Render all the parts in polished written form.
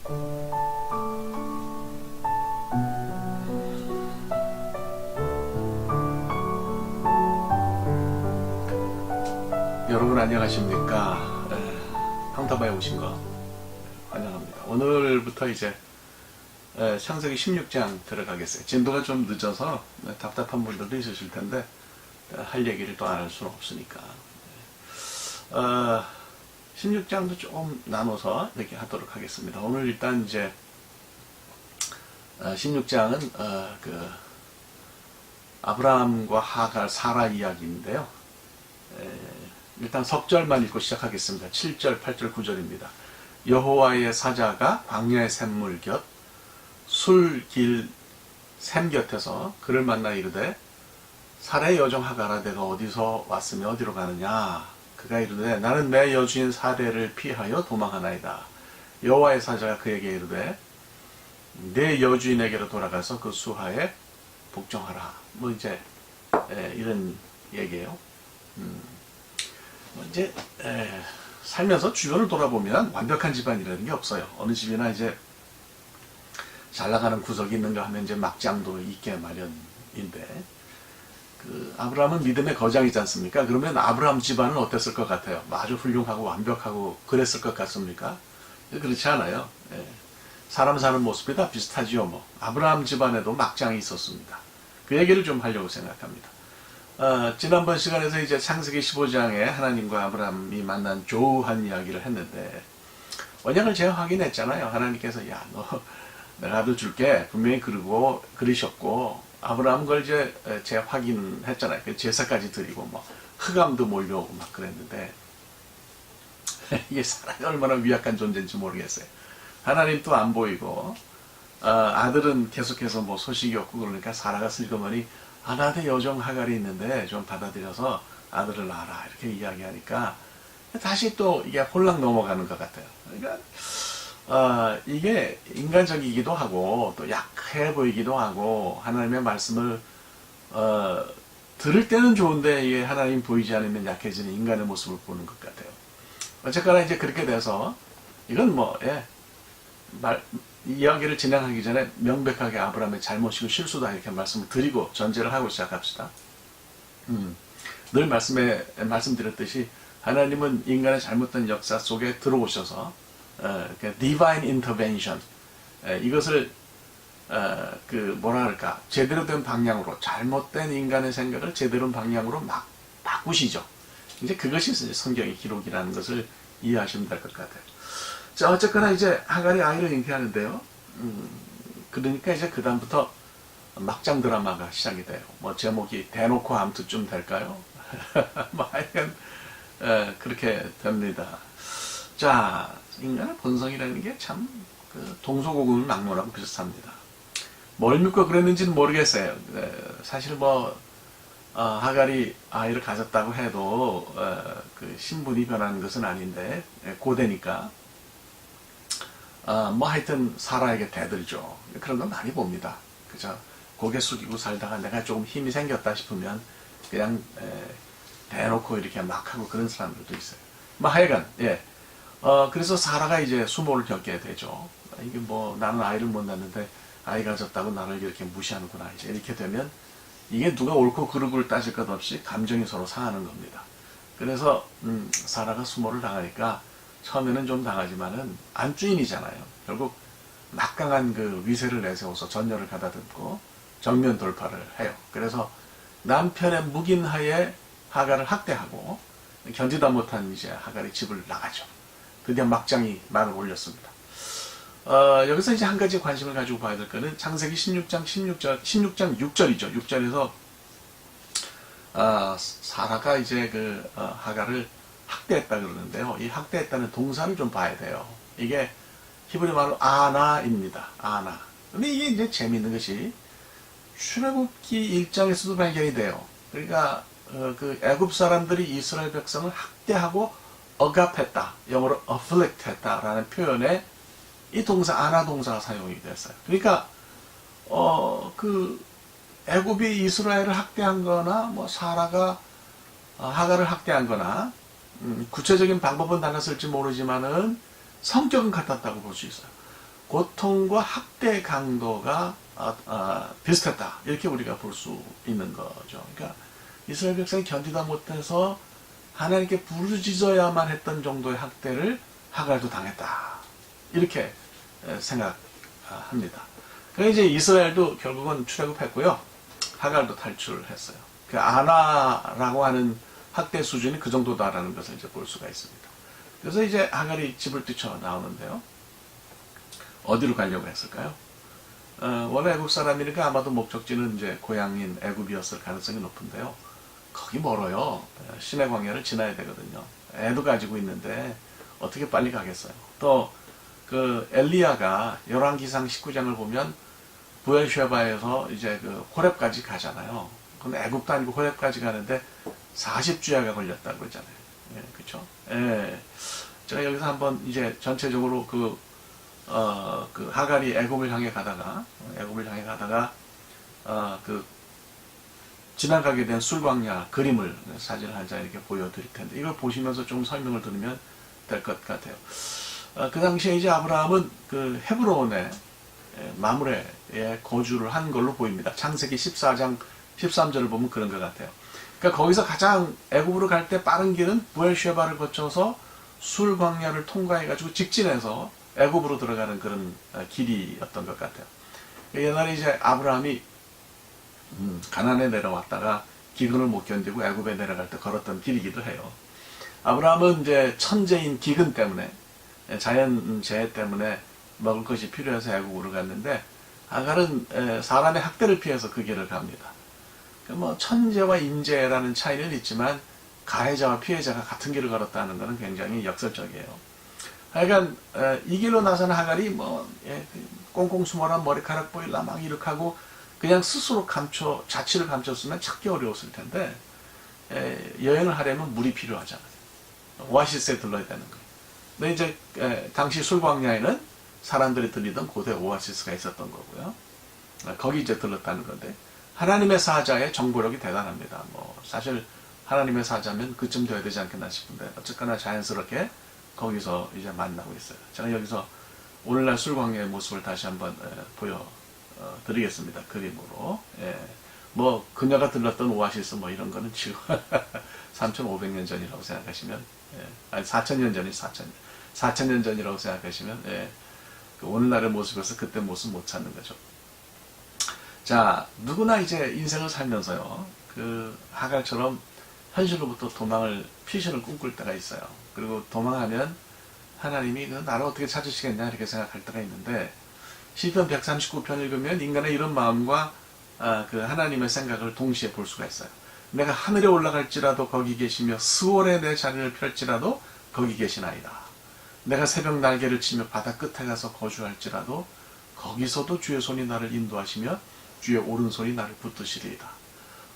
여러분 안녕하십니까? 황타바에 오신 거 환영합니다. 오늘부터 이제 창세기 16장 들어가겠어요. 진도가 좀 늦어서 답답한 분들도 있으실 텐데 할 얘기를 또 안 할 수는 없으니까 16장도 조금 나눠서 이렇게 하도록 하겠습니다. 오늘 일단 이제 16장은 그 아브라함과 하갈, 사라 이야기인데요. 일단 석절만 읽고 시작하겠습니다. 7절, 8절, 9절입니다. 여호와의 사자가 광야의 샘물 곁 술길 샘 곁에서 그를 만나 이르되 사라의 여종 하갈아 내가 어디서 왔으며 어디로 가느냐. 그가 이르되 나는 내 여주인 사례를 피하여 도망하나이다. 여호와의 사자가 그에게 이르되 내 여주인에게로 돌아가서 그 수하에 복종하라. 뭐 이제 이런 얘기예요. 이제 살면서 주변을 돌아보면 완벽한 집안이라는 게 없어요. 어느 집이나 이제 잘 나가는 구석이 있는가 하면 이제 막장도 있게 마련인데 그 아브라함은 믿음의 거장이지 않습니까? 그러면 아브라함 집안은 어땠을 것 같아요? 아주 훌륭하고 완벽하고 그랬을 것 같습니까? 그렇지 않아요. 사람 사는 모습이 다 비슷하지요. 뭐 아브라함 집안에도 막장이 있었습니다. 그 얘기를 좀 하려고 생각합니다. 지난번 시간에서 이제 창세기 15장에 하나님과 아브라함이 만난 조우한 이야기를 했는데 언약을 제가 확인했잖아요. 하나님께서 야 너 내가 아들 줄게 분명히 그러셨고 아브라함 걸 제 확인했잖아요. 제사까지 드리고 뭐 흑암도 몰려오고 막 그랬는데 이게 사람이 얼마나 위약한 존재인지 모르겠어요. 하나님도 안 보이고 아들은 계속해서 뭐 소식이 없고 그러니까 사라가 슬그머니 나한테 여종 하갈이 있는데 좀 받아들여서 아들을 낳아라 이렇게 이야기하니까 다시 또 이게 홀랑 넘어가는 것 같아요. 그러니까 이게 인간적이기도 하고 또 약해 보이기도 하고 하나님의 말씀을 들을 때는 좋은데 이게 하나님 보이지 않으면 약해지는 인간의 모습을 보는 것 같아요. 어쨌거나 이제 그렇게 돼서 이건 뭐 이야기를 진행하기 전에 명백하게 아브라함의 잘못이고 실수다 이렇게 말씀을 드리고 전제를 하고 시작합시다. 늘 말씀드렸듯이 하나님은 인간의 잘못된 역사 속에 들어오셔서 divine intervention 이것을 뭐라 그럴까 제대로 된 방향으로 잘못된 인간의 생각을 제대로 된 방향으로 막 바꾸시죠. 이제 그것이 성경의 기록이라는 것을 이해하시면 될 것 같아요. 자, 어쨌거나 이제 하갈이 아이를 잉태하는데요. 그러니까 이제 그 다음부터 막장 드라마가 시작이 돼요. 뭐 제목이 대놓고 암투쯤 될까요? 뭐 하여간 그렇게 됩니다. 자, 인간의 본성이라는 게 참 그 동서고금을 막론하고 비슷합니다. 뭘 믿고 그랬는지는 모르겠어요. 사실 뭐 하갈이 아이를 가졌다고 해도 그 신분이 변하는 것은 아닌데 고대니까 뭐 하여튼 사라에게 대들죠. 그런 건 많이 봅니다. 그죠? 고개 숙이고 살다가 내가 조금 힘이 생겼다 싶으면 그냥 대놓고 이렇게 막 하고 그런 사람들도 있어요. 뭐 하여간 그래서 사라가 이제 수모를 겪게 되죠. 이게 뭐 나는 아이를 못 낳는데 아이 가졌다고 나를 이렇게 무시하는구나. 이제 이렇게 되면 이게 누가 옳고 그르고를 따질 것 없이 감정이 서로 상하는 겁니다. 그래서 사라가 수모를 당하니까 처음에는 좀 당하지만은 안주인이잖아요. 결국 막강한 그 위세를 내세워서 전열을 가다듬고 정면 돌파를 해요. 그래서 남편의 묵인하에 하갈을 학대하고 견디다 못한 이제 하갈이 집을 나가죠. 드디어 막장이 말을 올렸습니다. 여기서 이제 한 가지 관심을 가지고 봐야 될 거는 창세기 16장 6절이죠. 6절에서 사라가 이제 그 하갈을 학대했다 그러는데요. 이 학대했다는 동사를 좀 봐야 돼요. 이게 히브리 말로 아나입니다. 아나. 근데 이게 이제 재미있는 것이 출애굽기 1장에서도 발견이 돼요. 그러니까 그 애굽 사람들이 이스라엘 백성을 학대하고 억압했다. 영어로 afflict 했다라는 표현에 이 동사 아나 동사가 사용이 됐어요. 그러니까 그 애굽이 이스라엘을 학대한 거나 뭐 사라가 하갈을 학대한 거나 구체적인 방법은 달랐을지 모르지만은 성격은 같았다고 볼 수 있어요. 고통과 학대 강도가 비슷했다. 이렇게 우리가 볼 수 있는 거죠. 그러니까 이스라엘 백성이 견디다 못해서 하나님께 부르짖어야만 했던 정도의 학대를 하갈도 당했다. 이렇게 생각합니다. 그러니까 이제 이스라엘도 결국은 출애굽했고요. 하갈도 탈출했어요. 그 아나라고 하는 학대 수준이 그 정도다라는 것을 이제 볼 수가 있습니다. 그래서 이제 하갈이 집을 뛰쳐 나오는데요. 어디로 가려고 했을까요? 원래 애굽 사람이니까 아마도 목적지는 이제 고향인 애굽이었을 가능성이 높은데요. 거기 멀어요. 시내 광야를 지나야 되거든요. 애도 가지고 있는데 어떻게 빨리 가겠어요. 또 그 엘리야가 열왕기상 19장을 보면 부엘쉐바에서 이제 그 호렙까지 가잖아요. 근데 애굽도 아니고 호렙까지 가는데 40주야가 걸렸다고 그러잖아요. 예, 그렇죠? 예. 제가 여기서 한번 이제 전체적으로 그 하갈이 애굽을 향해 가다가 지나가게 된 술광야 그림을 사진을 한 장 이렇게 보여드릴 텐데 이걸 보시면서 좀 설명을 드리면 될 것 같아요. 그 당시에 이제 아브라함은 그 헤브론의 마므레에 거주를 한 걸로 보입니다. 창세기 14장 13절을 보면 그런 것 같아요. 그러니까 거기서 가장 애굽으로 갈 때 빠른 길은 부엘쉐바를 거쳐서 술광야를 통과해가지고 직진해서 애굽으로 들어가는 그런 길이었던 것 같아요. 옛날에 이제 아브라함이 가나안에 내려왔다가 기근을 못 견디고 애굽에 내려갈 때 걸었던 길이기도 해요. 아브라함은 이제 천재인 기근 때문에 자연재해 때문에 먹을 것이 필요해서 애국으로 갔는데 하갈은 사람의 학대를 피해서 그 길을 갑니다. 뭐 천재와 인재라는 차이는 있지만 가해자와 피해자가 같은 길을 걸었다는 것은 굉장히 역설적이에요. 하여간 이 길로 나선 하갈이 뭐 꽁꽁 숨어라 머리카락 보일라 막 이렇게 하고 그냥 스스로 자취를 감췄으면 찾기 어려웠을 텐데 여행을 하려면 물이 필요하잖아요. 오아시스에 들러야 되는 거예요. 근데 이제 당시 술광야에는 사람들이 들리던 고대 오아시스가 있었던 거고요. 거기 이제 들렀다는 건데 하나님의 사자의 정보력이 대단합니다. 뭐 사실 하나님의 사자면 그쯤 돼야 되지 않겠나 싶은데 어쨌거나 자연스럽게 거기서 이제 만나고 있어요. 제가 여기서 오늘날 술광야의 모습을 다시 한번 보여드리겠습니다. 그림으로. 뭐 그녀가 들렀던 오아시스 뭐 이런 거는 지금 3,500년 전이라고 생각하시면 아니 4,000년 전이 4,000년 전이라고 생각하시면 그 오늘날의 모습에서 그때 모습 못 찾는 거죠. 자, 누구나 이제 인생을 살면서요. 그 하갈처럼 현실로부터 도망을 피신을 꿈꿀 때가 있어요. 그리고 도망하면 하나님이 나를 어떻게 찾으시겠냐 이렇게 생각할 때가 있는데 시편 139편 읽으면 인간의 이런 마음과 그 하나님의 생각을 동시에 볼 수가 있어요. 내가 하늘에 올라갈지라도 거기 계시며 스월에 내 자리를 펼지라도 거기 계시나이다. 내가 새벽 날개를 치며 바다 끝에 가서 거주할지라도 거기서도 주의 손이 나를 인도하시며 주의 오른손이 나를 붙드시리이다.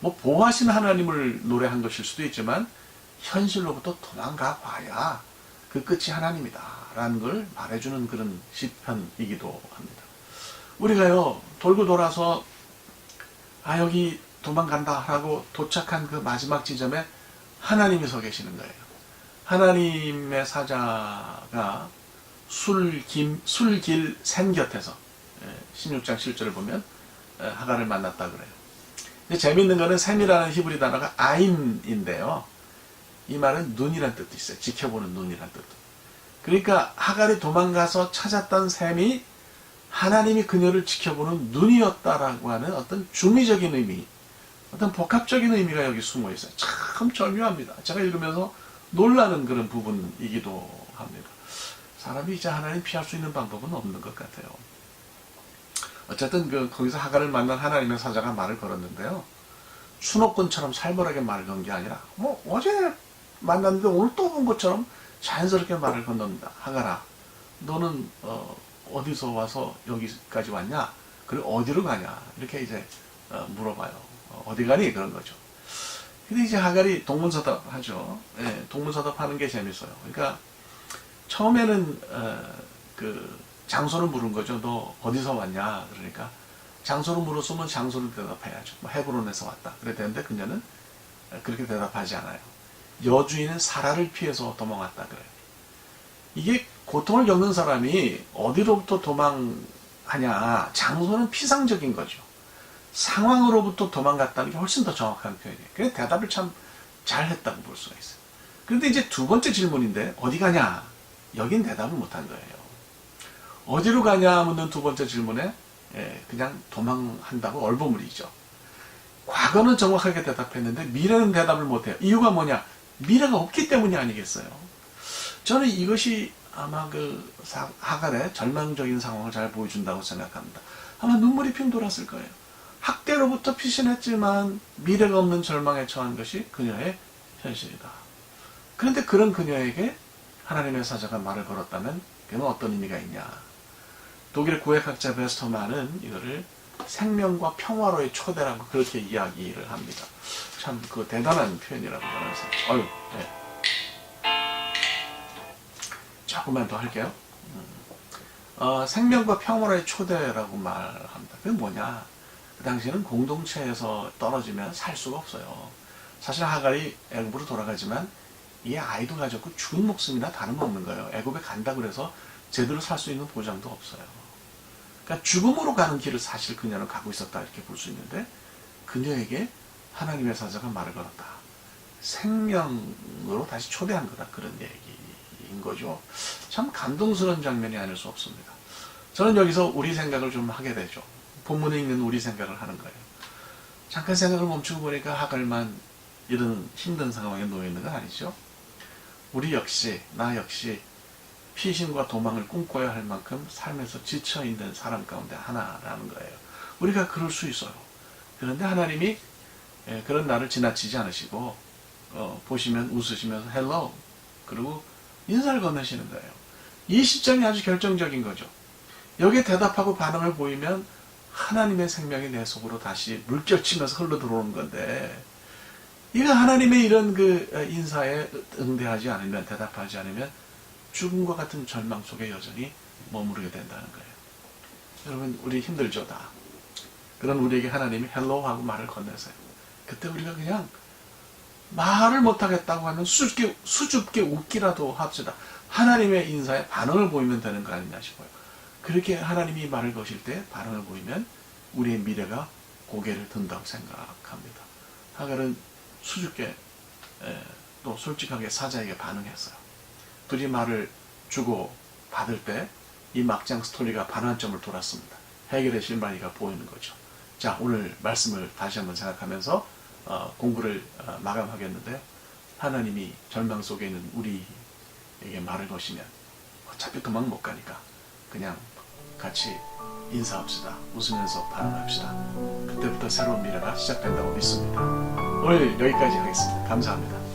뭐 보호하신 하나님을 노래한 것일 수도 있지만 현실로부터 도망가 봐야 그 끝이 하나님이다 라는 걸 말해주는 그런 시편이기도 합니다. 우리가요 돌고 돌아서 여기 도망간다 하고 도착한 그 마지막 지점에 하나님이 서 계시는 거예요. 하나님의 사자가 술길 샘 곁에서 16장 7절을 보면 하갈을 만났다 그래요. 근데 재밌는 거는 샘이라는 히브리 단어가 아인인데요. 이 말은 눈이란 뜻도 있어요. 지켜보는 눈이란 뜻도. 그러니까 하갈이 도망가서 찾았던 샘이 하나님이 그녀를 지켜보는 눈이었다라고 하는 어떤 중의적인 의미, 어떤 복합적인 의미가 여기 숨어 있어요. 참 절묘합니다. 제가 읽으면서 놀라는 그런 부분이기도 합니다. 사람이 이제 하나님 피할 수 있는 방법은 없는 것 같아요. 어쨌든 거기서 하갈을 만난 하나님의 사자가 말을 걸었는데요. 추노꾼처럼 살벌하게 말을 건 게 아니라 뭐 어제 만났는데 오늘 또 본 것처럼 자연스럽게 말을 건넙니다. 하갈아, 너는 어디서 와서 여기까지 왔냐? 그리고 어디로 가냐? 이렇게 이제 물어봐요. 어디 가니? 그런 거죠. 근데 이제 하갈이 동문서답 하죠. 동문서답 하는 게 재밌어요. 그러니까 처음에는 그 장소를 물은 거죠. 너 어디서 왔냐? 그러니까 장소를 물었으면 장소를 대답해야죠. 뭐 헤브론에서 왔다. 그래 되는데 그녀는 그렇게 대답하지 않아요. 여주인은 사라를 피해서 도망왔다 그래요. 이게 고통을 겪는 사람이 어디로부터 도망하냐. 장소는 피상적인 거죠. 상황으로부터 도망갔다는 게 훨씬 더 정확한 표현이에요. 그래서 대답을 참 잘했다고 볼 수가 있어요. 그런데 이제 두 번째 질문인데 어디 가냐? 여긴 대답을 못한 거예요. 어디로 가냐 묻는 두 번째 질문에 그냥 도망한다고 얼버무리죠. 과거는 정확하게 대답했는데 미래는 대답을 못해요. 이유가 뭐냐? 미래가 없기 때문이 아니겠어요. 저는 이것이 아마 그 하갈의 절망적인 상황을 잘 보여준다고 생각합니다. 아마 눈물이 핑 돌았을 거예요. 학대로부터 피신했지만 미래가 없는 절망에 처한 것이 그녀의 현실이다. 그런데 그런 그녀에게 하나님의 사자가 말을 걸었다면 그는 어떤 의미가 있냐. 독일의 구획학자 베스터만은 이거를 생명과 평화로의 초대라고 그렇게 이야기를 합니다. 참 그 대단한 표현이라고 저는 생각해요. 네. 조금만 더 할게요. 생명과 평화로의 초대라고 말합니다. 그게 뭐냐? 그 당시에는 공동체에서 떨어지면 살 수가 없어요. 사실 하갈이 애굽으로 돌아가지만 이 아이도 가졌고 죽은 목숨이나 다름없는 거예요. 애굽에 간다 그래서 제대로 살 수 있는 보장도 없어요. 그러니까 죽음으로 가는 길을 사실 그녀는 가고 있었다 이렇게 볼 수 있는데 그녀에게 하나님의 사자가 말을 걸었다. 생명으로 다시 초대한 거다. 그런 얘기인 거죠. 참 감동스러운 장면이 아닐 수 없습니다. 저는 여기서 우리 생각을 좀 하게 되죠. 본문에 있는 우리 생각을 하는 거예요. 잠깐 생각을 멈추고 보니까 하갈만 이런 힘든 상황에 놓여 있는 건 아니죠. 우리 역시 나 역시 피신과 도망을 꿈꿔야 할 만큼 삶에서 지쳐있는 사람 가운데 하나라는 거예요. 우리가 그럴 수 있어요. 그런데 하나님이 그런 나를 지나치지 않으시고 보시면 웃으시면서 헬로 그리고 인사를 건네시는 거예요. 이 시점이 아주 결정적인 거죠. 여기에 대답하고 반응을 보이면 하나님의 생명이 내 속으로 다시 물결치면서 흘러 들어오는 건데 이거 하나님의 이런 그 인사에 응대하지 않으면 대답하지 않으면 죽음과 같은 절망 속에 여전히 머무르게 된다는 거예요. 여러분 우리 힘들죠 다. 그런 우리에게 하나님이 헬로 하고 말을 건네세요. 그때 우리가 그냥 말을 못하겠다고 하면 수줍게 웃기라도 합시다. 하나님의 인사에 반응을 보이면 되는 거 아니냐 싶어요. 그렇게 하나님이 말을 거실 때 반응을 보이면 우리의 미래가 고개를 든다고 생각합니다. 하갈은 수줍게 또 솔직하게 사자에게 반응했어요. 둘이 말을 주고 받을 때 이 막장 스토리가 반환점을 돌았습니다. 해결의 실마리가 보이는 거죠. 자, 오늘 말씀을 다시 한번 생각하면서 공부를 마감하겠는데요. 하나님이 절망 속에 있는 우리에게 말을 거시면 어차피 도망 못 가니까 그냥 같이 인사합시다. 웃으면서 반응합시다. 그때부터 새로운 미래가 시작된다고 믿습니다. 오늘 여기까지 하겠습니다. 감사합니다.